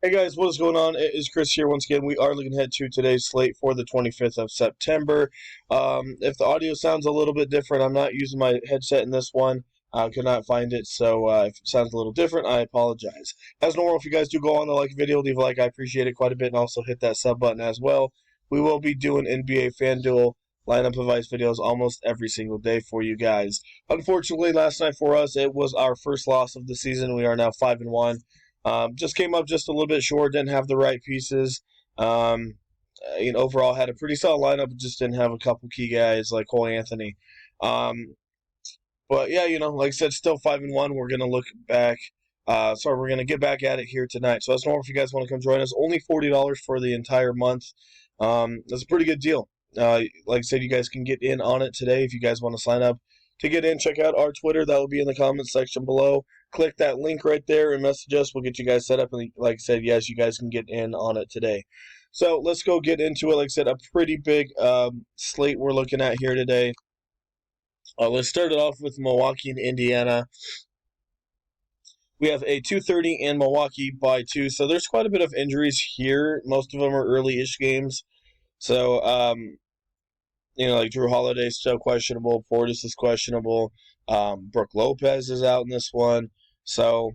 Hey guys, what is going on? It is Chris here once again. We are looking ahead to today's slate for the 25th of September. If the audio sounds a little bit different, I'm not using my headset in this one. I could not find it, so if it sounds a little different, I apologize. As normal, if you guys do go on the like video, leave a like. I appreciate it quite a bit, and also hit that sub button as well. We will be doing NBA Fanduel lineup advice videos almost every single day for you guys. Unfortunately, last night for us, it was our first loss of the season. We are now 5-1. Just came up just a little bit short, didn't have the right pieces. Overall had a pretty solid lineup, just didn't have a couple key guys like Cole Anthony. But yeah, like I said, still 5-1. We're gonna look back. We're gonna get back at it here tonight. So as normal, if you guys want to come join us, only $40 for the entire month. That's a pretty good deal. Like I said, you guys can get in on it today if you guys want to sign up. To get in, check out our Twitter. That will be in the comments section below. Click that link right there and message us. We'll get you guys set up. And like I said, yes, you guys can get in on it today. So let's go get into it. Like I said, a pretty big slate we're looking at here today. Let's start it off with Milwaukee and Indiana. We have a 2:30 in Milwaukee by 2. So there's quite a bit of injuries here. Most of them are early-ish games. So, like Drew Holiday's still questionable. Portis is questionable. Brook Lopez is out in this one. So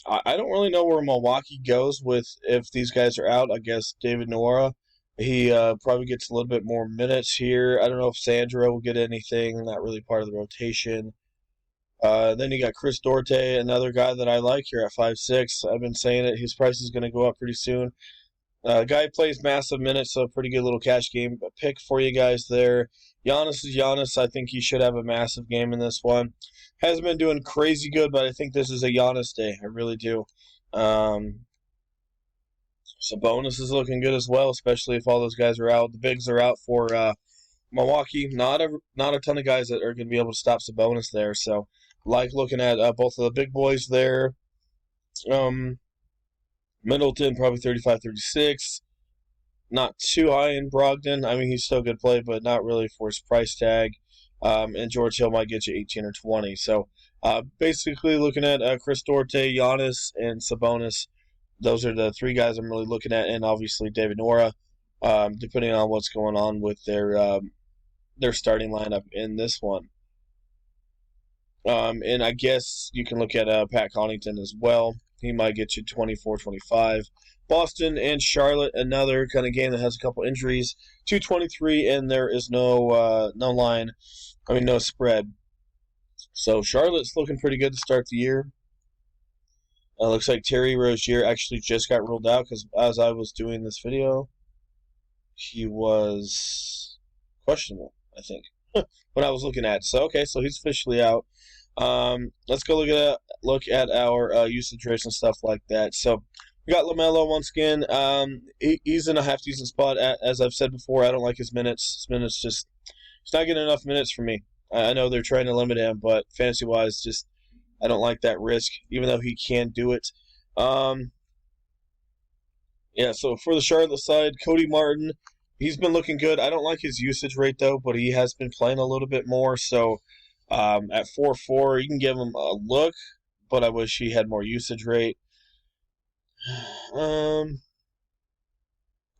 I don't really know where Milwaukee goes with if these guys are out. I guess David Noura, he probably gets a little bit more minutes here. I don't know if Sandro will get anything. Not really part of the rotation. Then you got Chris Dorte, another guy that I like here at 5'6". I've been saying it. His price is going to go up pretty soon. Guy plays massive minutes, so a pretty good little cash game pick for you guys there. Giannis is Giannis. I think he should have a massive game in this one. Hasn't been doing crazy good, but I think this is a Giannis day. I really do. Sabonis is looking good as well, especially if all those guys are out. The bigs are out for Milwaukee. Not a ton of guys that are going to be able to stop Sabonis there. So, like looking at both of the big boys there. Middleton, probably 35, 36. Not too high in Brogdon. I mean, he's still good play, but not really for his price tag. And George Hill might get you 18 or 20. So, basically looking at Chris Dorte, Giannis, and Sabonis. Those are the three guys I'm really looking at, and obviously David Noura, depending on what's going on with their starting lineup in this one. And I guess you can look at Pat Connaughton as well. He might get you 24, 25. Boston and Charlotte, another kind of game that has a couple injuries. 223, and there is no line. No spread. So Charlotte's looking pretty good to start the year. Looks like Terry Rozier actually just got ruled out because as I was doing this video, he was questionable, I think, when I was looking at. So, okay, so he's officially out. Let's go look at our usage rates and stuff like that. So we got Lamelo once again. He's in a half decent spot. As I've said before, I don't like his minutes. His minutes he's not getting enough minutes for me. I know they're trying to limit him, but fantasy wise, I don't like that risk, even though he can do it. So for the Charlotte side, Cody Martin, he's been looking good. I don't like his usage rate though, but he has been playing a little bit more. So at 4.4, you can give him a look, but I wish he had more usage rate.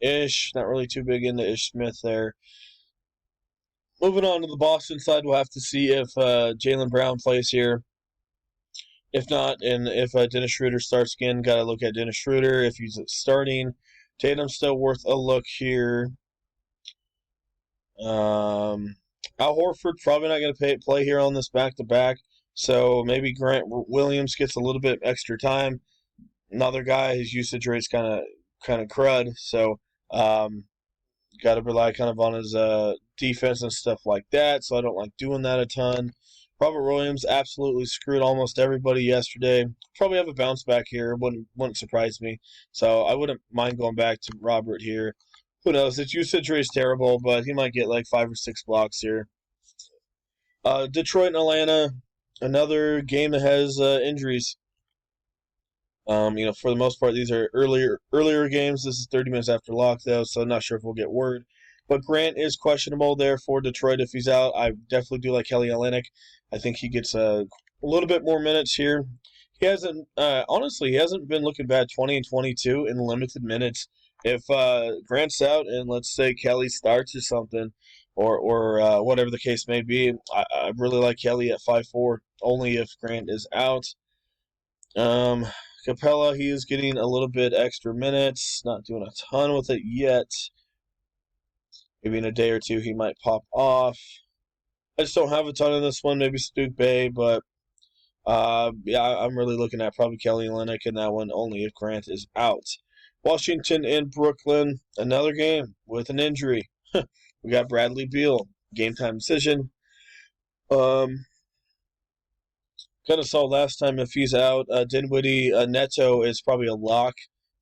Ish, not really too big into Ish Smith there. Moving on to the Boston side, we'll have to see if Jalen Brown plays here. If not, and if Dennis Schroeder starts again, got to look at Dennis Schroeder if he's starting. Tatum's still worth a look here. Al Horford probably not going to play here on this back-to-back, so maybe Grant Williams gets a little bit extra time. Another guy, his usage rate's kind of crud, so got to rely kind of on his defense and stuff like that, so I don't like doing that a ton. Robert Williams absolutely screwed almost everybody yesterday. Probably have a bounce back here. Wouldn't surprise me. So I wouldn't mind going back to Robert here. Who knows? His usage rate is terrible, but he might get like 5 or 6 blocks here. Detroit and Atlanta, another game that has injuries. For the most part, these are earlier games. This is 30 minutes after lock, though, so I'm not sure if we'll get word. But Grant is questionable there for Detroit if he's out. I definitely do like Kelly Olynyk. I think he gets a little bit more minutes here. He hasn't, honestly, he hasn't been looking bad. 20 and 22 in limited minutes. If Grant's out and let's say Kelly starts or something, or whatever the case may be, I really like Kelly at 5'4", only if Grant is out. Capella, he is getting a little bit extra minutes, not doing a ton with it yet. Maybe in a day or two he might pop off. I just don't have a ton in this one. Maybe Stuke Bay, but yeah, I'm really looking at probably Kelly Olynyk in that one, only if Grant is out. Washington and Brooklyn, another game with an injury. We got Bradley Beal, game time decision. Kind of saw last time if he's out. Dinwiddie Neto is probably a lock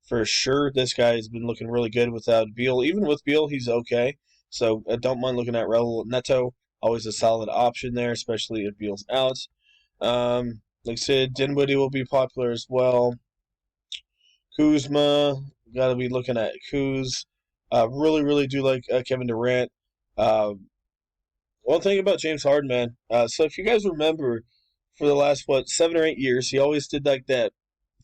for sure. This guy has been looking really good without Beal. Even with Beal, he's okay. So I don't mind looking at Raul Neto. Always a solid option there, especially if Beal's out. Like I said, Dinwiddie will be popular as well. Kuzma, got to be looking at Kuz. Really, really do like Kevin Durant. One thing about James Harden, man. So if you guys remember, for the last 7 or 8 years, he always did like that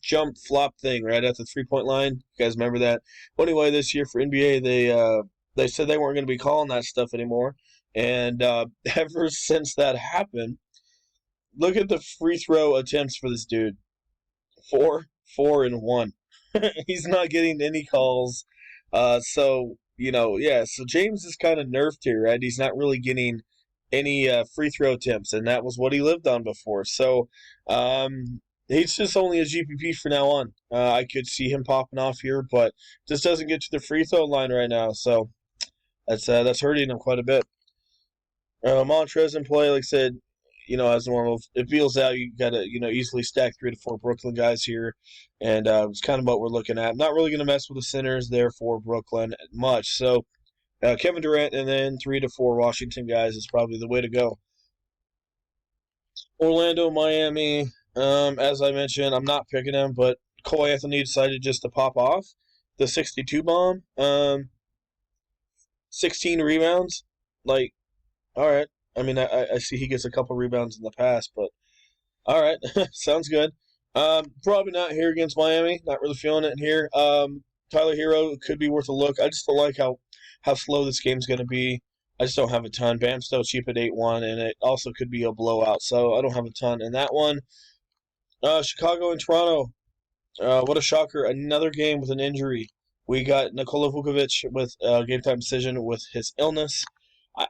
jump flop thing right at the 3-point line. You guys remember that? Well, anyway, this year for NBA, they said they weren't going to be calling that stuff anymore, and ever since that happened, look at the free throw attempts for this dude. 4, 4, and 1. He's not getting any calls. So James is kind of nerfed here, right? He's not really getting any free throw attempts, and that was what he lived on before. So he's just only a GPP for now on. I could see him popping off here, but just doesn't get to the free throw line right now. So that's hurting him quite a bit. Montrez in play, like I said, as normal. If Beal's out, you got to, easily stack 3 to 4 Brooklyn guys here. And it's kind of what we're looking at. Not really going to mess with the centers there for Brooklyn much. So Kevin Durant and then 3 to 4 Washington guys is probably the way to go. Orlando, Miami, as I mentioned, I'm not picking them, but Cole Anthony decided just to pop off the 62 bomb. 16 rebounds. Like, all right. I mean, I see he gets a couple rebounds in the past, but all right. Sounds good. Probably not here against Miami. Not really feeling it here. Tyler Hero could be worth a look. I just don't like how slow this game's going to be. I just don't have a ton. Bam's still cheap at 8-1, and it also could be a blowout, so I don't have a ton in that one. Chicago and Toronto. What a shocker. Another game with an injury. We got Nikola Vukovic with game time decision with his illness.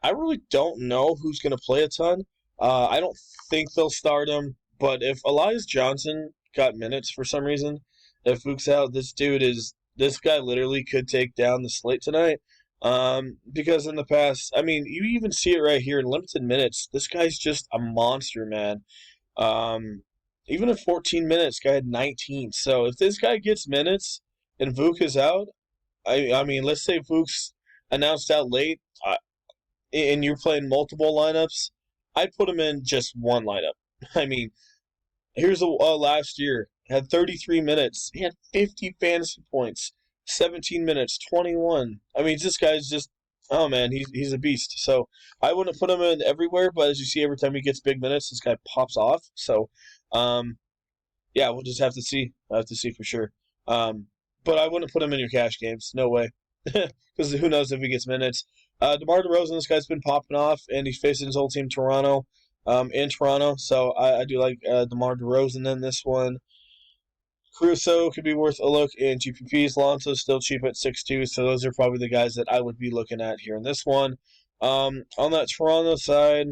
I really don't know who's going to play a ton. I don't think they'll start him, but if Elias Johnson got minutes for some reason, if Vuk's out, this guy literally could take down the slate tonight. Because in the past, I mean, you even see it right here in limited minutes. This guy's just a monster, man. Even in 14 minutes, guy had 19. So if this guy gets minutes and Vuk is out, I mean, let's say Vuk's announced out late, and you're playing multiple lineups, I'd put him in just one lineup. I mean, here's last year. Had 33 minutes. He had 50 fantasy points. 17 minutes, 21. I mean, this guy's just, oh man, he's a beast. So I wouldn't put him in everywhere, but as you see, every time he gets big minutes, this guy pops off. So, yeah, we'll just have to see. I have to see for sure. But I wouldn't put him in your cash games. No way. Because who knows if he gets minutes. DeMar DeRozan, this guy's been popping off, and he's facing his old team, Toronto, in Toronto. So I do like DeMar DeRozan in this one. Caruso could be worth a look in GPPs. Lonzo's still cheap at 6'2", so those are probably the guys that I would be looking at here in this one. On that Toronto side,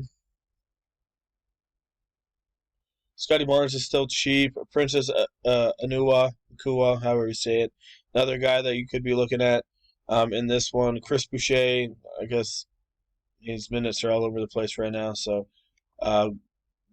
Scotty Barnes is still cheap. Princess Kua, however you say it, another guy that you could be looking at in this one. Chris Boucher, I guess his minutes are all over the place right now, so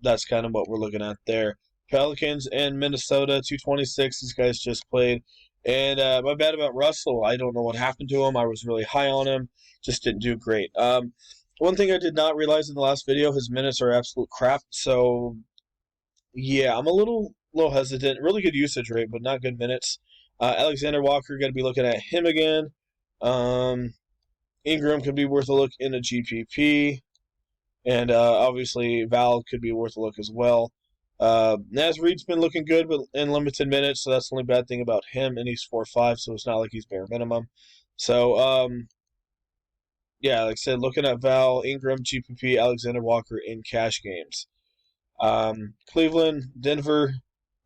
that's kind of what we're looking at there. Pelicans and Minnesota, 226. These guys just played. And my bad about Russell. I don't know what happened to him. I was really high on him. Just didn't do great. One thing I did not realize in the last video, his minutes are absolute crap. So, yeah, I'm a little hesitant. Really good usage rate, but not good minutes. Alexander Walker, got to be looking at him again. Ingram could be worth a look in a GPP. And obviously, Val could be worth a look as well. Naz Reid's been looking good, but in limited minutes, so that's the only bad thing about him. And he's 4.5, so it's not like he's bare minimum. So, yeah, like I said, looking at Val, Ingram, GPP, Alexander Walker in cash games. Cleveland, Denver,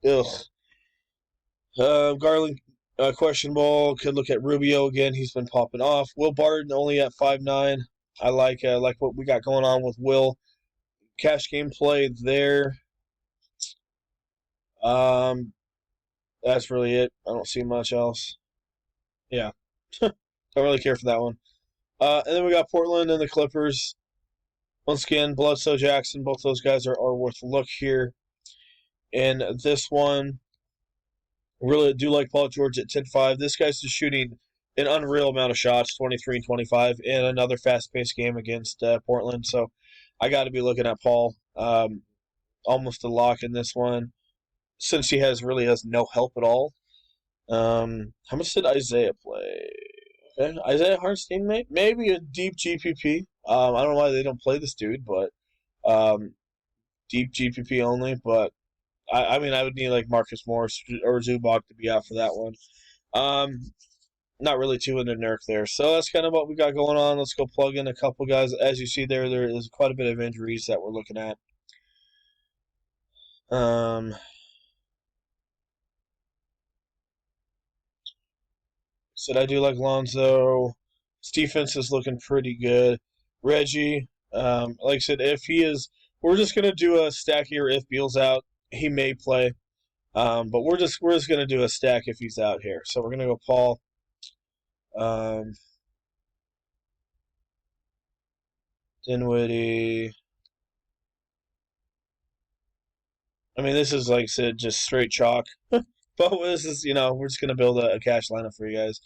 ugh. Garland, questionable. Could look at Rubio again. He's been popping off. Will Barton only at 5.9. I like what we got going on with Will. Cash game play there. That's really it. I don't see much else. Yeah, don't really care for that one. And then we got Portland and the Clippers. Once again, Bledsoe, Jackson, both those guys are worth a look here. And this one, really do like Paul George at 10.5. This guy's just shooting an unreal amount of shots, 23 and 25, in another fast-paced game against Portland. So I got to be looking at Paul. Almost a lock in this one, since he really has no help at all. How much did Isaiah play? Okay. Isaiah Hartenstein, maybe a deep GPP. I don't know why they don't play this dude, but deep GPP only. But I mean, I would need like Marcus Morris or Zubac to be out for that one. Not really too into Nurk there. So that's kind of what we got going on. Let's go plug in a couple guys. As you see there is quite a bit of injuries that we're looking at. Said I do like Lonzo. His defense is looking pretty good. Reggie, like I said, if he is, we're just gonna do a stack here. If Beal's out, he may play, but we're just gonna do a stack if he's out here. So we're gonna go Paul. Dinwiddie. I mean, this is, like I said, just straight chalk. But this is, we're just going to build a cash lineup for you guys.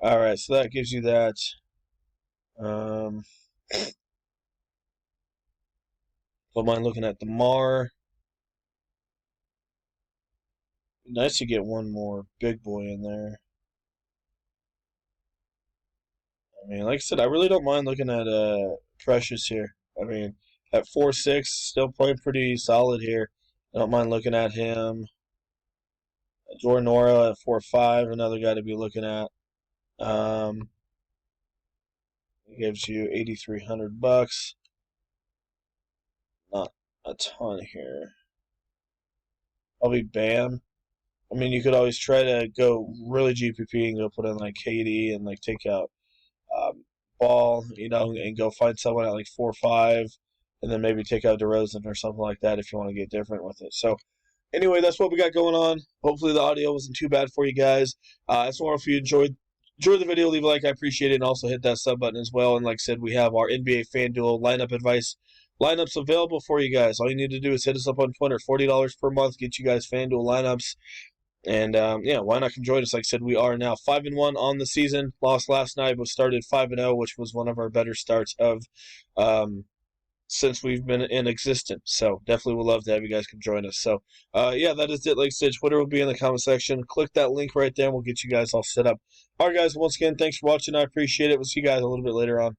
All right, so that gives you that. Don't mind looking at the Mar. Nice to get one more big boy in there. I mean, like I said, I really don't mind looking at Precious here. I mean, at 4.6, still playing pretty solid here. I don't mind looking at him. Jordan Nora at 4.5, another guy to be looking at. It gives you $8,300. Not a ton here. Probably Bam. I mean, you could always try to go really GPP and go put in like KD and like take out Ball, and go find someone at like 4.5, and then maybe take out DeRozan or something like that if you want to get different with it. So anyway, that's what we got going on. Hopefully the audio wasn't too bad for you guys. As well, if you enjoyed the video, leave a like. I appreciate it. And also hit that sub button as well. And like I said, we have our NBA FanDuel lineup advice. Lineups available for you guys. All you need to do is hit us up on Twitter. $40 per month. Get you guys FanDuel lineups. And, why not come join us? Like I said, we are now 5-1 on the season. Lost last night, but started 5-0, which was one of our better starts of since we've been in existence. So definitely would love to have you guys come join us. So, that is it. Like I said, Twitter will be in the comment section. Click that link right there, and we'll get you guys all set up. All right, guys, once again, thanks for watching. I appreciate it. We'll see you guys a little bit later on.